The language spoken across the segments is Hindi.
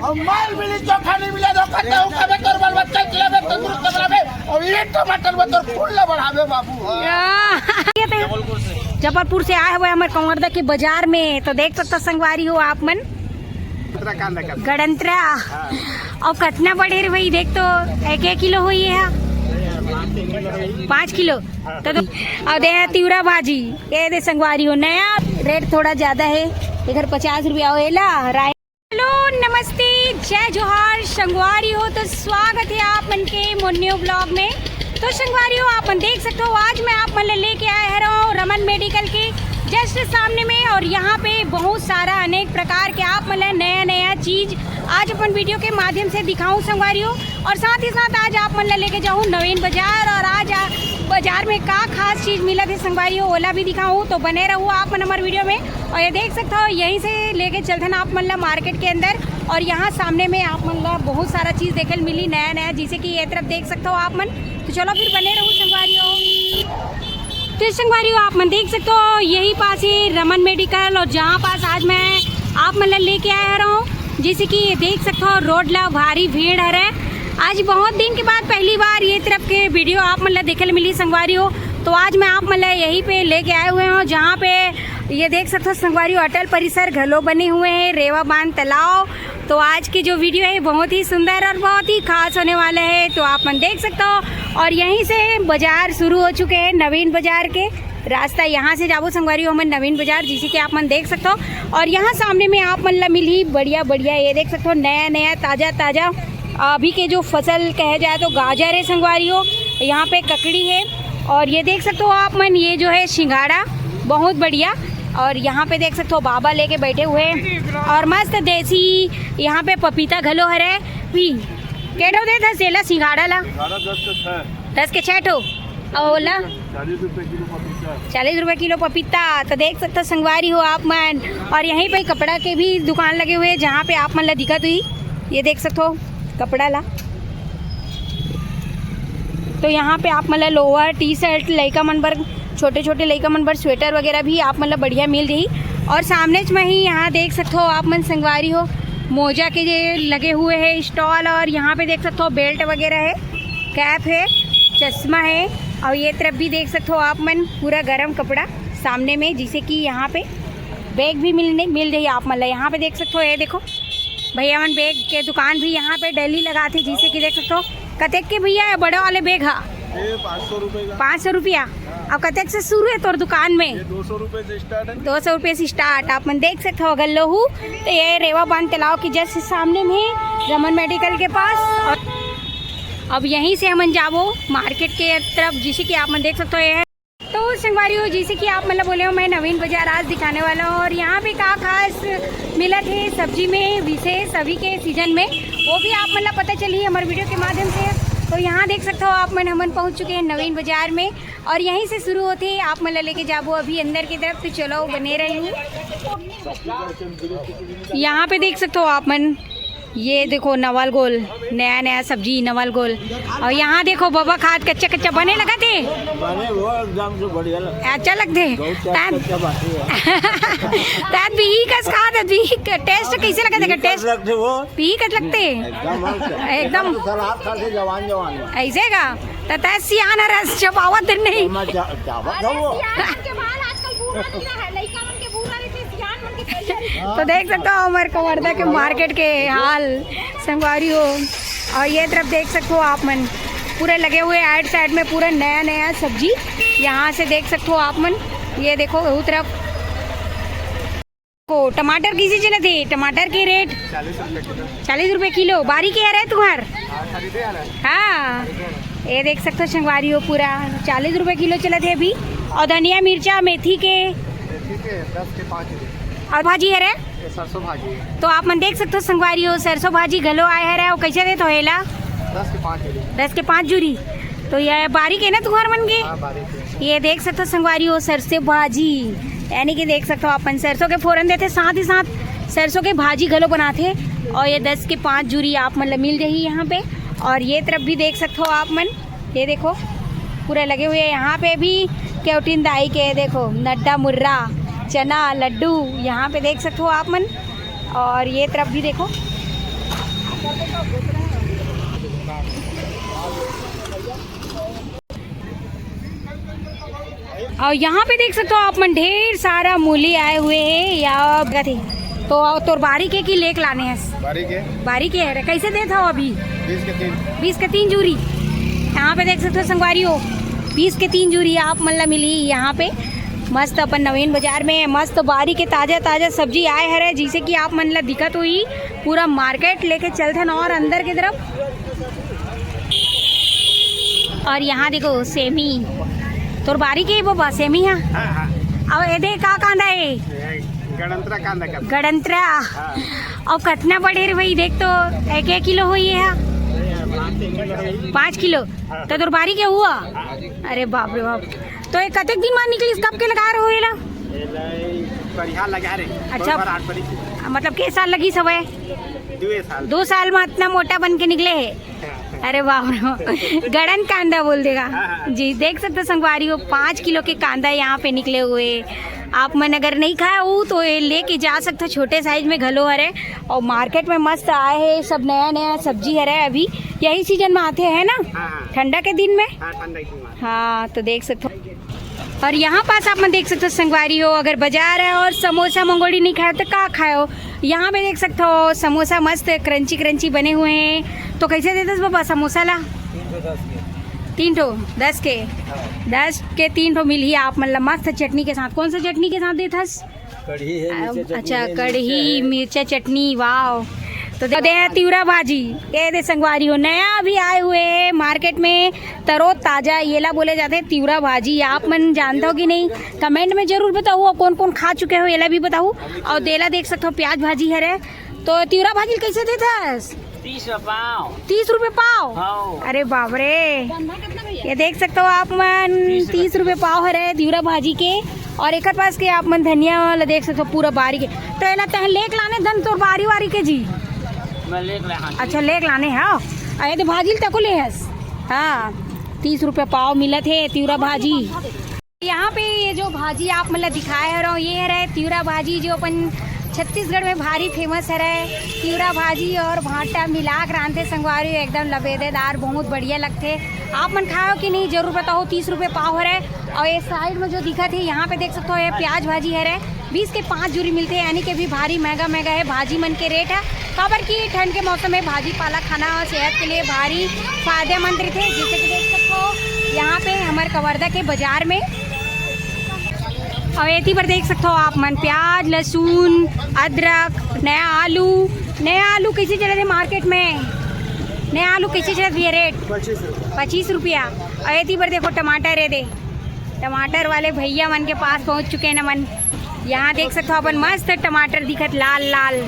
और माल मिली चोखा नहीं मिला तो करते हूं कबे तोर बाल बच्चा खिलावे तंदुरुस्त बनावे और ये टमाटर में तोर फूल न बढ़ावे बाबू। जबलपुर से आए हुए हमारे कंवरदा के बाजार में, तो देख सकते संगवारी हो आप मन गणतंत्र और कितना बड़े रे भाई, देख तो 1 किलो हुई है 5 किलो तो और दे तिवरा भाजी ये दे संगवारी हो। नया रेट थोड़ा ज्यादा है, इधर 50 रुपया होएला। हेलो नमस्ते जय जोहार संगवारी हो, तो स्वागत है आप मन के मोन्यो ब्लॉग में। तो संगवारी हो आप मन देख सकते हो आज मैं आप मन लेके आया हूँ रमन मेडिकल के जस्ट सामने में, और यहाँ पे बहुत सारा अनेक प्रकार के आप मतलब नया चीज आज अपन वीडियो के माध्यम से दिखाऊं संगवारी हो, और साथ ही साथ आज आप मतलब लेके जाऊँ नवीन बाजार, और आज बाजार में का खास चीज मिला थे संगवारी हो ओला भी दिखाऊं, तो बने रहो आप मन हमारे वीडियो में। और ये देख सकते हो यहीं से लेके चलते ना आप मतलब मार्केट के अंदर, और यहाँ सामने में आप मतलब बहुत सारा चीज देखे मिली नया जैसे कि ये तरफ देख सकते हो आप मन। तो चलो फिर बने रहो संगवारी हो। तो संगवारी हो आप मन देख सकते हो यही पास है रमन मेडिकल, और जहाँ पास आज मैं आप मतलब लेके आया रहा हूँ, जैसे कि ये देख सकते हो रोड ला भारी भीड़ है। आज बहुत दिन के बाद पहली बार ये तरफ के वीडियो आप मतलब देखने मिली संगवारी हो, तो आज मैं आप मतलब यहीं पे लेके आए हुए हूँ, जहाँ पे ये देख सकते हो संगवारी हो अटल परिसर घलो बने हुए हैं, रेवा बांध तालाब। तो आज की जो वीडियो है बहुत ही सुंदर और बहुत ही खास होने वाला है, तो आप मन देख सकते हो। और यहीं से बाजार शुरू हो चुके हैं, नवीन बाजार के रास्ता यहाँ से जाबो संगवारी हो मन नवीन बाजार, जिसे कि आप मन देख सकते हो। और यहाँ सामने में आप मन मिली बढ़िया ये देख सकते हो नया ताज़ा अभी के जो फसल कहे जाए तो गाजर है संगवारी हो, यहाँ पे ककड़ी है, और ये देख सकते हो आप मन ये जो है सिंघाड़ा बहुत बढ़िया, और यहाँ पे देख सकते हो बाबा लेके बैठे हुए हैं, और मस्त देसी यहाँ पे पपीता घलो हरे पी केठो दे था सेला सिंघाड़ा ला 10 के 6 ठो और ओला 40 रुपये किलो पपीता। तो देख सकते हो संगवारी हो आप मन। और यहीं पे कपड़ा के भी दुकान लगे हुए हैं, जहाँ पे आप मन ला दिखत हुई ये देख सकते हो कपड़ा ला। तो यहाँ पे आप मतलब लोअर टी शर्ट लड़का मन बर छोटे लड़का मन बर स्वेटर वगैरह भी आप मतलब बढ़िया मिल रही। और सामने में ही यहाँ देख सकते हो आप मन संगवारी हो मोजा के जे लगे हुए हैं स्टॉल, और यहाँ पे देख सकते हो बेल्ट वगैरह है, कैप है, चश्मा है, और ये तरफ भी देख सकते हो आप मन पूरा गर्म कपड़ा सामने में, जिसे कि यहाँ पे बैग भी मिल रही आप मतलब। यहाँ पे देख सकते हो ये देखो भैया मन बैग के दुकान भी यहाँ पे डेली लगाते, जिसे कि देख सकते हो कतेक के भैया बड़े वाले बैग है 500 रुपया, और कतेक से शुरू है तोर दुकान में 200 रुपए से स्टार्ट है। 200 रुपये से स्टार्ट आप मन देख सकते हो अगर लोहू। तो ये रेवा बांध तालाब की जस्ट सामने में रमन मेडिकल के पास। और अब यहीं से हम जाबो मार्केट के तरफ, जिसे कि आप मन देख सकते हो ये तो संगवारी हो, जैसे कि आप मतलब बोले हो मैं नवीन बाजार आज दिखाने वाला हूँ, और यहाँ पे का खास मिला थे सब्जी में विशेष अभी के सीजन में, वो भी आप मतलब पता चली हमारे वीडियो के माध्यम से। तो यहाँ देख सकते हो आप मन हमन पहुँच चुके हैं नवीन बाजार में, और यहीं से शुरू होते हैं आप मतलब लेके जाबो अभी अंदर की तरफ। तो चलो बने रही हूँ। यहाँ पे देख सकते हो आप मन ये देखो नवल गोल नया सब्जी नवल गोल, और यहाँ देखो बाबा खाद कच्चा बने लगा थे वो एकदम से बढ़िया अच्छा लगते बिही कस खाद बिही टेस्ट कैसे लगा था टेस्ट लगते वो बिही कस लगते एकदम सलाद खाते जवान ऐसे का तता सियाना रस चबावत नहीं तो देख सकते हो हमारे कंवरदा के मार्केट के हाल संगवारी हो। और ये तरफ देख सकते हो आप मन पूरे लगे हुए आइट साइड में पूरा नया सब्जी, यहाँ से देख सकते हो आप मन। ये देखो वो तरफ को टमाटर किसी चले थे, टमाटर के रेट 40 रुपये किलो बारी के रहे तुम्हार। हाँ ये देख सकते हो संगवारी हो पूरा 40 रुपये किलो चले थे अभी। और धनिया मिर्चा मेथी के 10 के 5 और भाजी है रे सरसों भाजी। तो आप मन देख सकते हो संगवारी हो सरसों भाजी घलो आए है, और कैसे दे तो हेला 10 के 5 जूरी। तो ये बारीक है ना तुम्हारे मन के। ये देख सकते हो संगवारी हो सरसों भाजी, यानी कि देख सकते हो अपन सरसों के फोरन देते, साथ ही साथ सरसों के भाजी घलो बनाते। और ये 10 के 5 जूरी आप मतलब मिल रही यहाँ पे। और ये तरफ भी देख सकते हो आप मन, ये देखो पूरे लगे हुए यहाँ पे भी क्योटिन दाई के देखो नड्डा मुर्रा चना लड्डू यहाँ पे देख सकते हो आप मन। और ये तरफ भी देखो और यहाँ पे देख सकते हो आप मन ढेर सारा मूली आए हुए हैं या थे तो तोरबारी के की लेक लाने हैं बारी के है कैसे देता हो अभी 20 के 3 जूरी। यहाँ पे देख सकते हो संगवारी हो 20 के 3 जूरी आप मतलब मिली यहाँ पे मस्त अपन नवीन बाजार में मस्त बारी के ताजा ताजा सब्जी आए है जिसे कि आप मतलब दिक्कत हुई पूरा मार्केट लेके चलते न और अंदर की तरफ। और यहाँ देखो सेमी तोरबारी के बाबा सेमी है अब ये का कांदा है गड़ंतरा और कितना बढ़े रे भाई देख तो 1 किलो हुई है 5 किलो तो तोरबारी के हुआ। अरे बाप रे बाप तो ये कतेक दिन में निकली कब के लगा रहे हो ये अच्छा मतलब के साल लगी सब 2 साल में इतना मोटा बन के निकले है। अरे बाप रे गड़न कांदा बोल देगा जी। देख सकते संगवारी हो 5 किलो के कांदा यहाँ पे निकले हुए आप मन अगर नहीं खाया हो तो ये लेके जा सकते हो छोटे साइज में घलो हरे। और मार्केट में मस्त आए है सब नया नया सब्जी हरे अभी यही सीजन में आते हैं ना ठंडा के दिन में हाँ तो देख सकते हो। और यहाँ पास आप मैं देख सकते हो संगवारी हो अगर बाजार है और समोसा मंगोड़ी नहीं खाए तो का खाए हो यहाँ पे देख सकते हो समोसा मस्त क्रंची क्रंची बने हुए हैं। तो कैसे देते बाबा समोसा ला 3 ठो 10 के 3 ठो मिल ही आप मतलब मस्त चटनी के साथ। कौन सा चटनी के साथ देथस कढ़ी है अच्छा कढ़ी मिर्चा चटनी वाह। तो दे तिवरा भाजी ये दे संगवारी हो नया अभी आए हुए हैं मार्केट में तरो ताजा येला बोले जाते हैं तिवरा भाजी। आप मन जानते हो कि नहीं कमेंट में जरूर बताओ कौन कौन खा चुके हो येला भी बताओ। और देला देख सकते हो प्याज भाजी है रे तो तिवरा भाजी कैसे देता 30 रुपए पाव। अरे बाप रे ये देख सकते हो आप मन 30 रुपए पाव है रे तिवरा भाजी के। और एक पास के आप मन धनिया वाला देख सकते हो पूरा बारी के तो एला तह लेक लाने धन तोर बारी वारी के जी अच्छा लेक लाने है अरे तो भाजी तको ले हस हाँ 30 रुपए पाव मिलत है तिवरा भाजी। यहाँ पे ये जो भाजी आप मतलब दिखाए हो ये है तिवरा भाजी जो अपन छत्तीसगढ़ में भारी फेमस है तिवरा भाजी और भाटा मिला कर आनते संगवारी एकदम लबेदेदार बहुत बढ़िया लगते। आप मन खाओ कि नहीं जरूर बताओ 30 रुपए पाव है। और ये साइड में जो दिखत है यहाँ पे देख सकते हो ये प्याज भाजी है 20 के 5 जूरी मिलते हैं यानी कि भी भारी महंगा है भाजी मन के रेट है। खबर की ठंड के मौसम में भाजी पाला खाना और सेहत के लिए भारी फायदेमंद थे जैसे कि देख सकते हो यहाँ पे हमारे कवर्धा के बाजार में। और एती पर देख सकते हो आप मन प्याज लहसुन अदरक नया आलू कैसे चल रहे मार्केट में नया आलू कैसे चल रही है रेट 25 रुपया। और एती पर देखो टमाटर है दे टमाटर वाले भैया मन के पास पहुंच चुके हैं न मन। यहाँ देख सकते हो अपन मस्त टमाटर दिखत लाल लाल।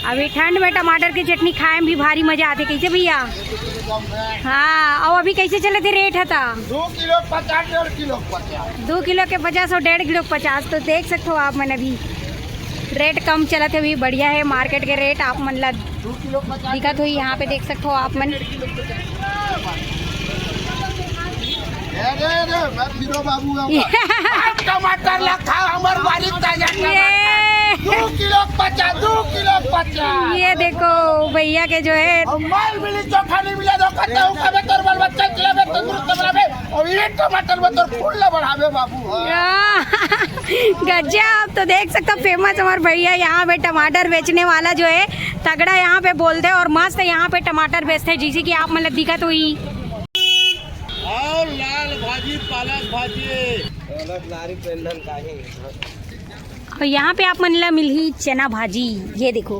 अभी ठंड में टमाटर की चटनी खाए में भी भारी मजा आते कैसे भैया हाँ। और अभी कैसे चले थे रेट है 2 किलो 50 1.5 किलो 50 2 किलो के 50 और 1.5 किलो 50। तो देख सकते हो आप मन अभी रेट कम चला थे अभी बढ़िया है मार्केट के रेट आप मन 2 किलो 50 दिक्कत हुई यहाँ पे देख सकते हो आप मन। मैं फिरो बाबू टमाटर लखा हमार बारी ताजा 2 किलो 50 ये देखो भैया के जो है माल मिली चोखा नहीं मिला तो कहता हूं कबे तोर बाल बच्चा खिलावे तंदुरुस्त बनावे और ये टमाटर में तोर फूल ना बढ़ावे बाबू गजब। तो देख सकते हो फेमस हमारे भैया यहाँ पे टमाटर बेचने वाला जो है तगड़ा यहाँ पे बोलते हैं और मस्त यहाँ पे टमाटर बेचते हैं जिसे कि आप मतलब दिक्कत हुई। और लाल भाजी पालक भाजी और यहाँ पे आप मन ला मिली चना भाजी ये देखो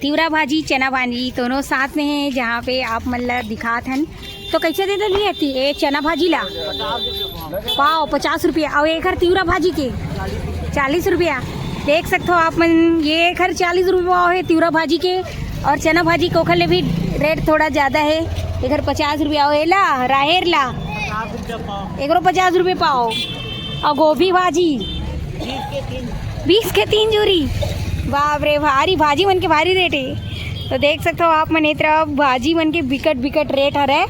तिवरा भाजी चना भाजी दोनों साथ में है जहाँ पे आप मन ला दिखात हन। तो कैसे दे दिए ये चना भाजी ला पाव 50 रुपया और एक तिवरा भाजी के 40 रुपया। देख सकते हो आप मन ये घर 40 रुपये पाव है तिवरा भाजी के। और चना भाजी को खले भी रेट थोड़ा ज़्यादा है ये घर 50 रुपया ला राहेर ला 50 रुपये पाव। और गोभी भाजी 20 के 3 जूरी बाप रे भारी भाजी मन के भारी रेट है। तो देख सकते हो आप मन एक तरफ भाजी मन के बिकट रेट है।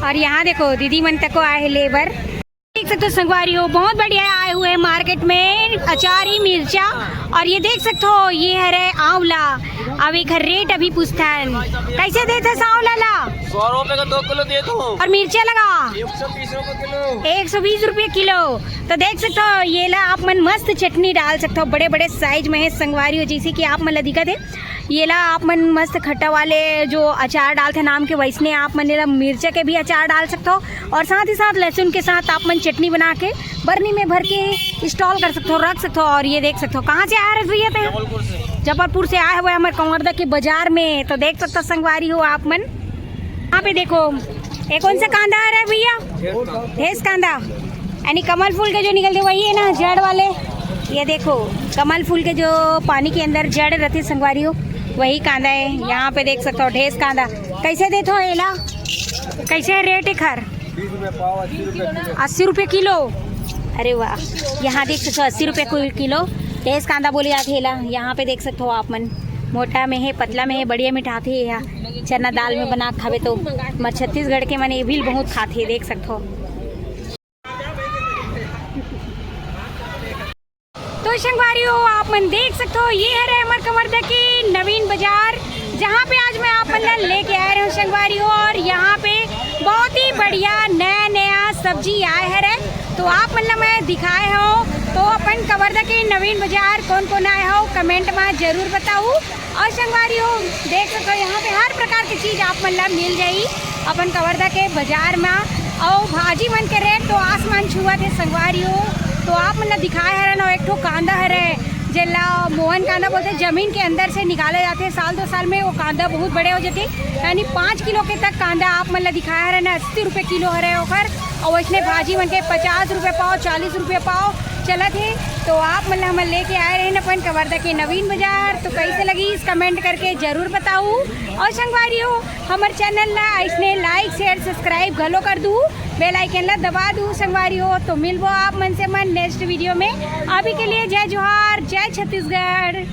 और यहाँ देखो दीदी मन तक को आए है लेबर देख सकते हो संगवारी हो, बहुत बढ़िया आए हुए हैं मार्केट में अचारी मिर्चा। और ये देख सकते हो ये है रे आंवला। अब एक रेट अभी पूछतान कैसे देते आंवला ला? 100 रुपए का 2 किलो दे दो। और मिर्चा लगा 120 रुपए किलो। 120 रुपये किलो। तो देख सकते हो ये ला आप मन मस्त चटनी डाल सकते हो, बड़े बड़े साइज में है संगवारी हो, जैसे कि आप मन दिक्कत है ये ला आप मन मस्त खट्टा वाले जो अचार डालते नाम के वैसने आप मन ला मिर्चा के भी अचार डाल सकते हो। और साथ ही साथ लहसुन के साथ आप मन चटनी बना के बर्नी में भर के स्टॉल कर सकते हो, रख सकते हो। और ये देख सकते हो कहाँ से आए भैया थे? जबलपुर से आए हुए हमारे कंवरदा के बाजार में। तो देख सकते हो संगवारी हो आप मन। यहाँ पे देखो ये कौन सा कांदा आ रहा है भैया? ढेस कांदा, यानी कमल फूल के जो निकलते वही है ना, जड़ वाले। ये देखो कमल फूल के जो पानी के अंदर जड़ रहती संगवारी हो वही कांदा है। यहाँ पे देख सकते हो ढेस कांदा कैसे देते हो? एला कैसे है रेट है खर? 80 रुपये किलो। अरे वाह, यहाँ देख सकते हो 80 रुपये किलो ढेस कांदा बोली जाती है। यहाँ पे देख सकते हो आप मन, मोटा में है पतला में है, बढ़िया मिठाते है। यहाँ चना दाल में बना खावे तो मर छत्तीसगढ़ के मन ये भी बहुत खाते है, देख सकते हो। तो संगवारी हो आप मन देख सकते हो ये है हमारे कंवरदा की नवीन बाजार, जहाँ पे आज मैं आप मन लेके आ रहे हूँ संगवारी हो। और यहाँ पे बहुत ही बढ़िया नया नया सब्जी आए है। तो आप मतलब मैं दिखाए हो तो अपन कंवरदा के नवीन बाजार कौन कौन आए हो कमेंट में जरूर बताओ। और संगवारी हो देख सकते हो यहाँ पे हर प्रकार की चीज़ आप मतलब मिल जाई अपन कंवरदा के बाजार में। और भाजी मन के रेट तो आसमान छुआ थे संगवारी हो। तो आप मतलब दिखाए है ना एक ठो कांदा है जेला मोहन कांदा बोलते, जमीन के अंदर से निकाले जाते हैं। साल 2 साल में वो कांदा बहुत बड़े हो जाते, यानी 5 किलो के तक कांदा आप मतलब दिखाया है ना 80 रुपये किलो है ओखर। और वैसने भाजी मन के 50 रुपये पाव 40 रुपये पाव चलत है। तो आप मतलब हम लेके आए रहे ना अपन कंवरदा के नवीन बाजार। तो कैसे लगी इस कमेंट करके जरूर बताऊँ। और संगवारी हो हमारे चैनल ला ऐसने लाइक शेयर सब्सक्राइब घलो कर दूँ, बेल आइकन ला दबा दूँ संगवारी हो। तो मिलबो आप मन से मन नेक्स्ट वीडियो में। अभी के लिए जय जोहार, जय छत्तीसगढ़।